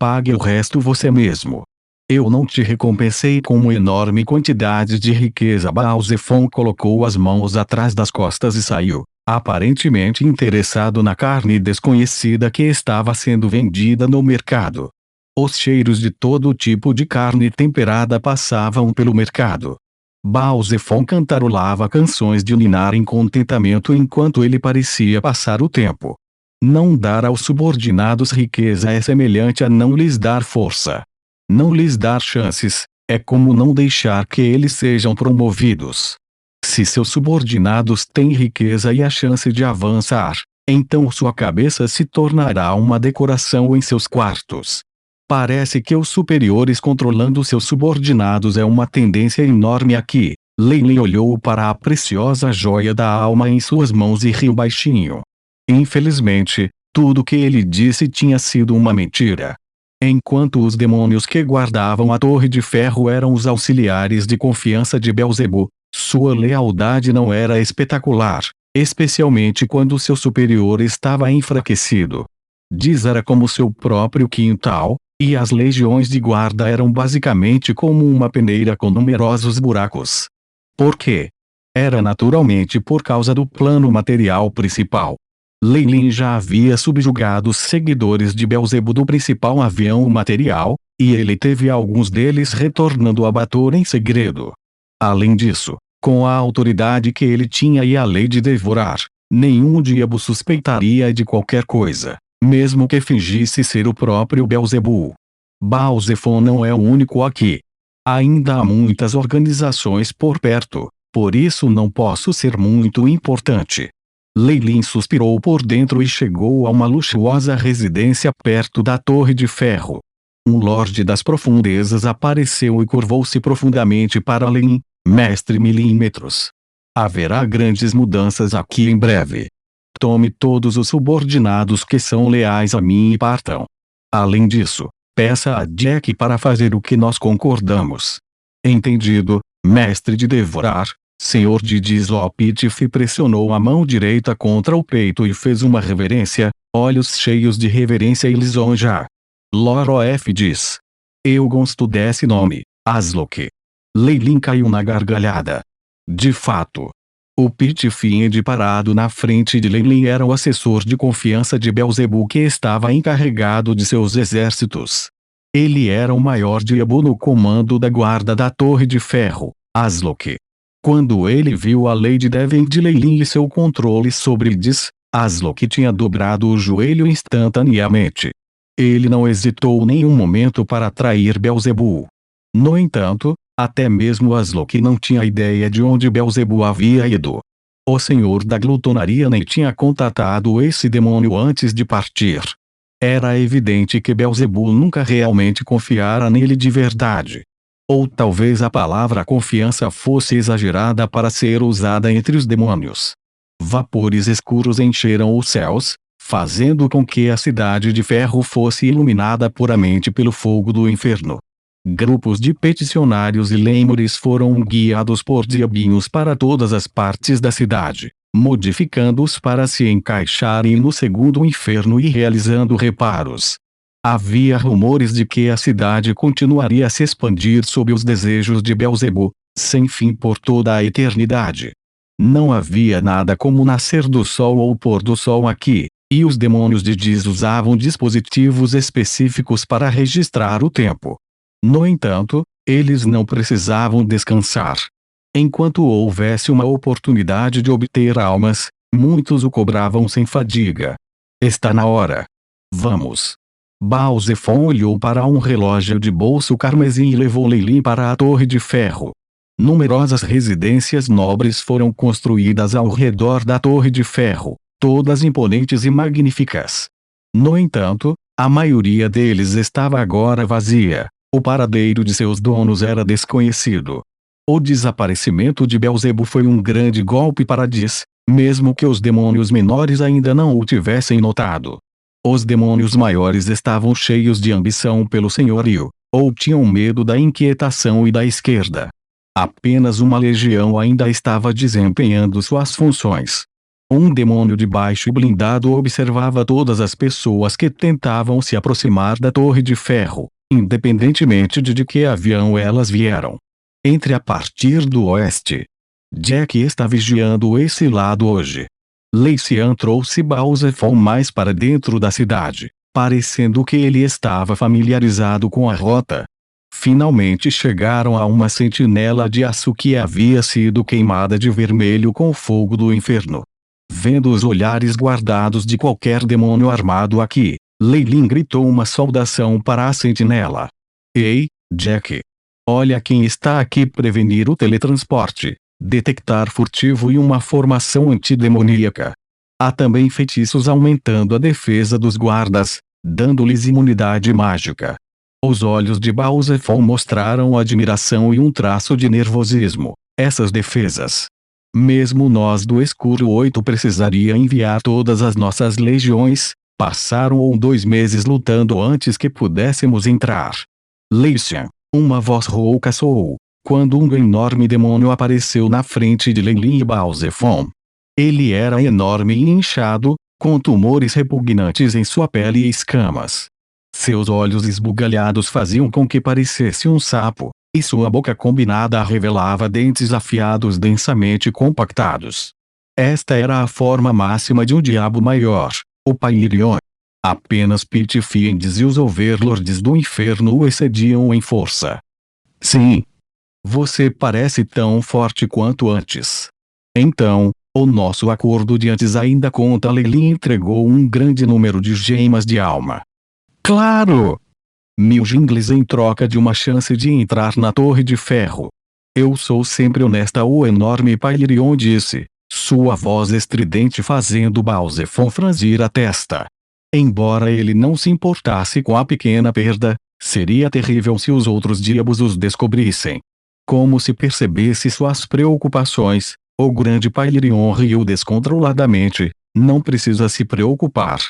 pague o resto você mesmo. Eu não te recompensei com uma enorme quantidade de riqueza. Baal-Zefon colocou as mãos atrás das costas e saiu, aparentemente interessado na carne desconhecida que estava sendo vendida no mercado. Os cheiros de todo tipo de carne temperada passavam pelo mercado. Baal-Zefon cantarolava canções de ninar em contentamento enquanto ele parecia passar o tempo. Não dar aos subordinados riqueza é semelhante a não lhes dar força. Não lhes dar chances, é como não deixar que eles sejam promovidos. Se seus subordinados têm riqueza e a chance de avançar, então sua cabeça se tornará uma decoração em seus quartos. Parece que os superiores controlando seus subordinados é uma tendência enorme aqui. Leilin olhou para a preciosa joia da alma em suas mãos e riu baixinho. Infelizmente, tudo que ele disse tinha sido uma mentira. Enquanto os demônios que guardavam a Torre de Ferro eram os auxiliares de confiança de Beelzebub, sua lealdade não era espetacular, especialmente quando seu superior estava enfraquecido. Diz era como seu próprio quintal, e as legiões de guarda eram basicamente como uma peneira com numerosos buracos. Por quê? Era naturalmente por causa do plano material principal. Leilin já havia subjugado os seguidores de Beelzebub do principal avião material, e ele teve alguns deles retornando a Bator em segredo. Além disso, com a autoridade que ele tinha e a lei de devorar, nenhum diabo suspeitaria de qualquer coisa, mesmo que fingisse ser o próprio Beelzebub. Baal-Zefon não é o único aqui. Ainda há muitas organizações por perto, por isso não posso ser muito importante. Leilin suspirou por dentro e chegou a uma luxuosa residência perto da Torre de Ferro. Um lorde das profundezas apareceu e curvou-se profundamente para Leilin, mestre milímetros. Haverá grandes mudanças aqui em breve. Tome todos os subordinados que são leais a mim e partam. Além disso, peça a Jack para fazer o que nós concordamos. Entendido, mestre de devorar. Senhor de Dislopitife pressionou a mão direita contra o peito e fez uma reverência, olhos cheios de reverência e lisonja. Lorof diz. Eu gosto desse nome, Aslok. Leilin caiu na gargalhada. De fato. O Pitfiend parado na frente de Leilin era o assessor de confiança de Beelzebub que estava encarregado de seus exércitos. Ele era o maior diabo no comando da guarda da Torre de Ferro, Aslok. Quando ele viu a Lady Devon de Leilin e seu controle sobre Idis, Aslok tinha dobrado o joelho instantaneamente. Ele não hesitou nenhum momento para atrair Beelzebub. No entanto, até mesmo Aslok não tinha ideia de onde Beelzebub havia ido. O senhor da glutonaria nem tinha contatado esse demônio antes de partir. Era evidente que Beelzebub nunca realmente confiara nele de verdade. Ou talvez a palavra confiança fosse exagerada para ser usada entre os demônios. Vapores escuros encheram os céus, fazendo com que a cidade de ferro fosse iluminada puramente pelo fogo do inferno. Grupos de peticionários e lêmures foram guiados por diabinhos para todas as partes da cidade, modificando-os para se encaixarem no segundo inferno e realizando reparos. Havia rumores de que a cidade continuaria a se expandir sob os desejos de Beelzebub, sem fim por toda a eternidade. Não havia nada como nascer do sol ou pôr do sol aqui, e os demônios de Diz usavam dispositivos específicos para registrar o tempo. No entanto, eles não precisavam descansar. Enquanto houvesse uma oportunidade de obter almas, muitos o cobravam sem fadiga. Está na hora. Vamos. Baal-Zefon olhou para um relógio de bolso carmesim e levou Leilin para a Torre de Ferro. Numerosas residências nobres foram construídas ao redor da Torre de Ferro, todas imponentes e magníficas. No entanto, a maioria deles estava agora vazia. O paradeiro de seus donos era desconhecido. O desaparecimento de Beelzebub foi um grande golpe para Diz, mesmo que os demônios menores ainda não o tivessem notado. Os demônios maiores estavam cheios de ambição pelo senhorio, ou tinham medo da inquietação e da esquerda. Apenas uma legião ainda estava desempenhando suas funções. Um demônio de baixo blindado observava todas as pessoas que tentavam se aproximar da Torre de Ferro, independentemente de que avião elas vieram. Entre a partir do oeste. Jack está vigiando esse lado hoje. Lei-Cian trouxe Balzefon mais para dentro da cidade, parecendo que ele estava familiarizado com a rota. Finalmente chegaram a uma sentinela de aço que havia sido queimada de vermelho com o fogo do inferno. Vendo os olhares guardados de qualquer demônio armado aqui, Lei Lin gritou uma saudação para a sentinela. Ei, Jack! Olha quem está aqui: prevenir o teletransporte, detectar furtivo e uma formação antidemoníaca. Há também feitiços aumentando a defesa dos guardas, dando-lhes imunidade mágica. Os olhos de Balzefon mostraram admiração e um traço de nervosismo. Essas defesas. Mesmo nós do Escuro 8 precisaria enviar todas as nossas legiões. Passaram 2 meses lutando antes que pudéssemos entrar. Lei-Cian, uma voz rouca soou, quando um enorme demônio apareceu na frente de Lei Lin e Balzefon. Ele era enorme e inchado, com tumores repugnantes em sua pele e escamas. Seus olhos esbugalhados faziam com que parecesse um sapo, e sua boca combinada revelava dentes afiados densamente compactados. Esta era a forma máxima de um diabo maior, o Pyrion. Apenas Pit Fiends e os Overlords do Inferno o excediam em força. Sim. Você parece tão forte quanto antes. Então, o nosso acordo de antes ainda conta. Lei Lin entregou um grande número de gemas de alma. Claro! 1000 jingles em troca de uma chance de entrar na Torre de Ferro. Eu sou sempre honesta, o enorme Pyrion disse, sua voz estridente fazendo Balzefon franzir a testa. Embora ele não se importasse com a pequena perda, seria terrível se os outros diabos os descobrissem. Como se percebesse suas preocupações, o grande Pyrion riu descontroladamente. Não precisa se preocupar.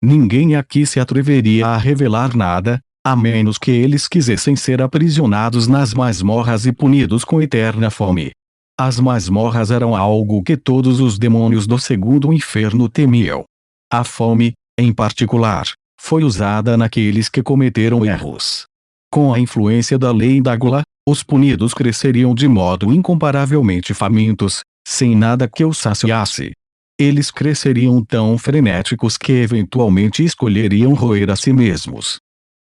Ninguém aqui se atreveria a revelar nada, a menos que eles quisessem ser aprisionados nas masmorras e punidos com eterna fome. As masmorras eram algo que todos os demônios do segundo inferno temiam. A fome, em particular, foi usada naqueles que cometeram erros. Com a influência da lei da gula, os punidos cresceriam de modo incomparavelmente famintos, sem nada que os saciasse. Eles cresceriam tão frenéticos que eventualmente escolheriam roer a si mesmos.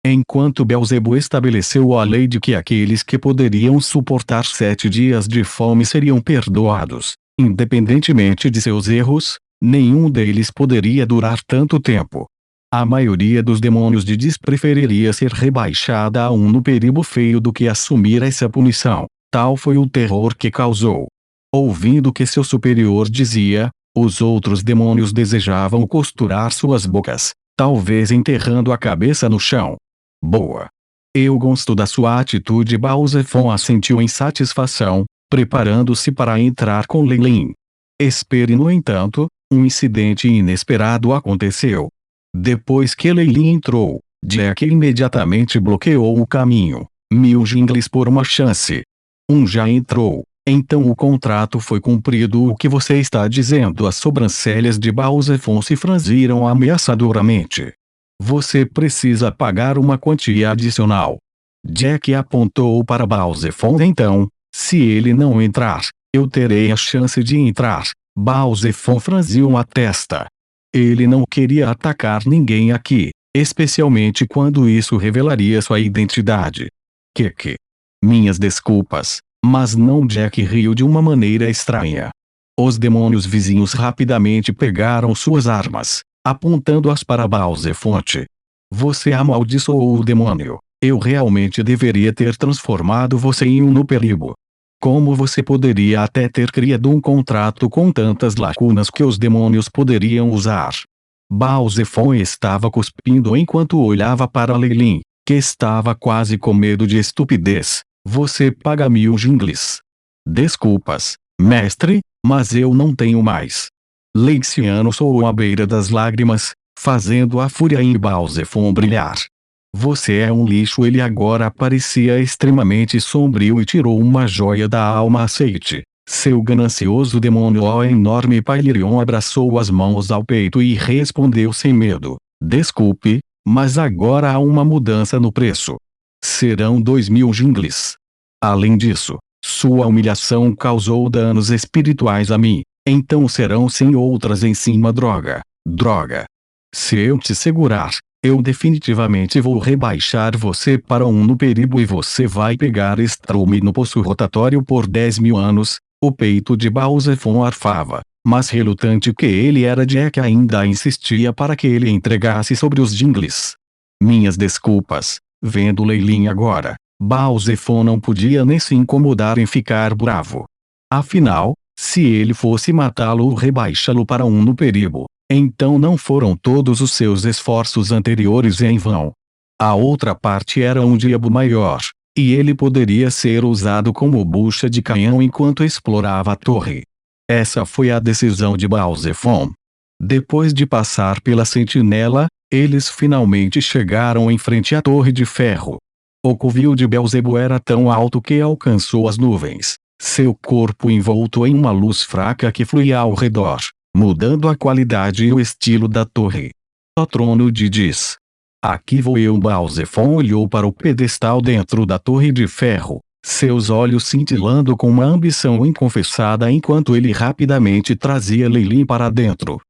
Enquanto Belzebu estabeleceu a lei de que aqueles que poderiam suportar 7 dias de fome seriam perdoados, independentemente de seus erros, nenhum deles poderia durar tanto tempo. A maioria dos demônios de Dis preferiria ser rebaixada a no perigo feio do que assumir essa punição. Tal foi o terror que causou. Ouvindo que seu superior dizia, os outros demônios desejavam costurar suas bocas, talvez enterrando a cabeça no chão. Boa. Eu gosto da sua atitude. Balzefon assentiu em satisfação, preparando-se para entrar com Lei Lin. Espere. No entanto, um incidente inesperado aconteceu. Depois que Lei Lin entrou, Jack imediatamente bloqueou o caminho. 1000 jingles por uma chance. Já entrou. Então o contrato foi cumprido. O que você está dizendo? As sobrancelhas de Balzefon se franziram ameaçadoramente. Você precisa pagar uma quantia adicional. Jack apontou para Balzefon. Então, se ele não entrar, eu terei a chance de entrar. Balzefon franziu a testa. Ele não queria atacar ninguém aqui, especialmente quando isso revelaria sua identidade. Que? Minhas desculpas, mas não. Jack riu de uma maneira estranha. Os demônios vizinhos rapidamente pegaram suas armas, apontando-as para Balzefon. Você amaldiçoou o demônio. Eu realmente deveria ter transformado você em no perigo. Como você poderia até ter criado um contrato com tantas lacunas que os demônios poderiam usar? Balzefon estava cuspindo enquanto olhava para Lei Lin, que estava quase com medo de estupidez. Você paga 1000 jingles. Desculpas, mestre, mas eu não tenho mais. Lei-Cian soou à beira das lágrimas, fazendo a fúria em Balzefon brilhar. Você é um lixo. Ele agora parecia extremamente sombrio e tirou uma joia da alma aceite. Seu ganancioso demônio, ó enorme Pailirion, abraçou as mãos ao peito e respondeu sem medo: desculpe, mas agora há uma mudança no preço. Serão 2.000 jingles. Além disso, sua humilhação causou danos espirituais a mim, então serão 100 outras em cima. Droga. Se eu te segurar, eu definitivamente vou rebaixar você para 1 no perigo e você vai pegar estrume no poço rotatório por 10.000 anos. O peito de Balzefon arfava, mas relutante que ele era, Jack ainda insistia para que ele entregasse sobre os jingles. Minhas desculpas. Vendo Leilin agora, Balzefon não podia nem se incomodar em ficar bravo. Afinal, se ele fosse matá-lo ou rebaixá-lo para 1 no perigo, então não foram todos os seus esforços anteriores em vão. A outra parte era um diabo maior, e ele poderia ser usado como bucha de canhão enquanto explorava a torre. Essa foi a decisão de Balzefon. Depois de passar pela sentinela, eles finalmente chegaram em frente à Torre de Ferro. O covil de Belzebu era tão alto que alcançou as nuvens, seu corpo envolto em uma luz fraca que fluía ao redor, mudando a qualidade e o estilo da torre. O trono de Dis. Aqui vou eu. Balzefon olhou para o pedestal dentro da Torre de Ferro, seus olhos cintilando com uma ambição inconfessada enquanto ele rapidamente trazia Leilin para dentro.